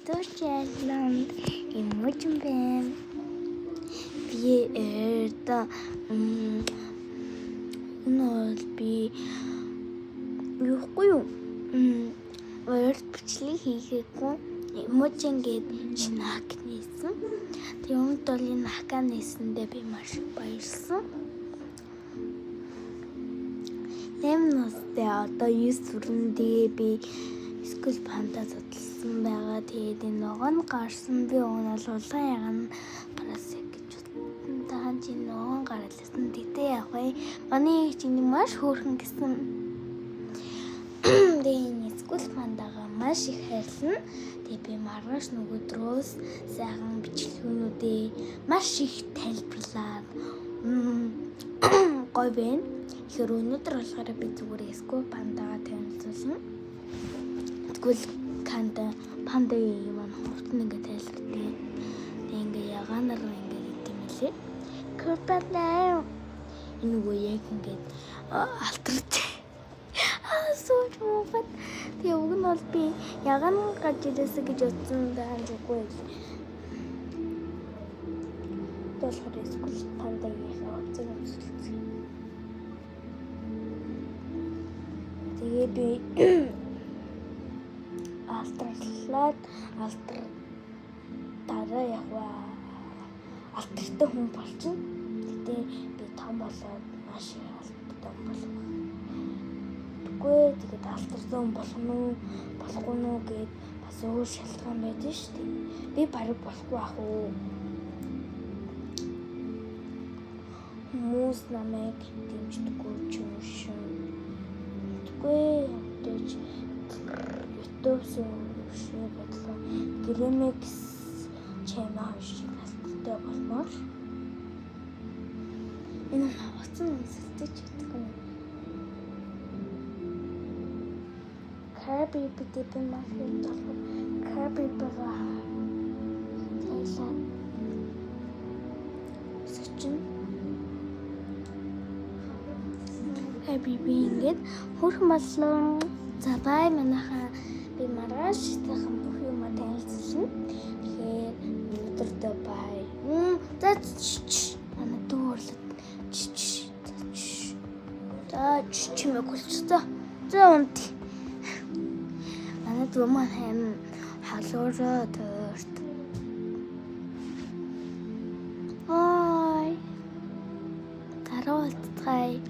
Deutschland emoji байна. Би би юугүй юу? Өөрт бичлэг хийгээгүй emoji ингээд шинэ хак нээсэн. Тэг өмнөд бол энэ хакаа нээсэндээ би маш баярлсан. Нэмнэстэй одоо 9 сүрэндээ би скул панда судалсан байгаа. Тэгээд энэ ногоо нь гарсан. Би уунал улаан яган гараасаа гэж тахан чи ногоо гараалсан. Тэгтээ яг бай. Манай чинь маш хөөрхөн гэсэн. Тэгээд скул пандагаа маш их хайрлана. Тэгээд би маргааш нөгөөдрөөс сайхан бичлэгүүдээ маш их тайлбарлаад гоё байна. Тэгэхээр өнөөдөр болохоор би зүгээр скул пандагаа танилцуулсан. Тэгвэл пандагийн юм хурдан ингээд тайлбарлая. Тэг ингээд ягаанаар ингээд идэм билээ. Коппалаа. Энэ үгүй яг ингээд алтрч. Сууж муугаад. Тэг уг нь бол би ягаан гарч ирээсэ гэж бодсон даа зүггүй. Болохоор скул пандагийн хавцаг өмсөлцөө. Тэгээ би алтралаад дараа яваа алтртай хүн болчихно. Гэтэ би том болоод маш их алтртай хүн болох. Тэгвэл тэгээд алтртай хүн болохгүй нүү гэд бас өөр шалтгаан байдаг шүү дээ. Би барыг болохгүй ах уу. Хүмүүс намайг дэмждэггүй ч юм шиг. Тэгвэл дэж YouTube-ийн шиг бодлоо Grimix channel шиг албатай болмоор энэ хавцсан үнсэлтэй ч чадахгүй. Kirby битэн махын толгой Kirby байгаа. Тэйлэн сэчин Kirby ингээд хөрхөн боллоо. За бай манайхаа би маргааш сайхан бүх юм танилцуулна. Тэгэхээр өнөөдөртөө бай. За манай дүүрлээ. За чимээг болчихсон. За унт. Манай дүү маань халуураад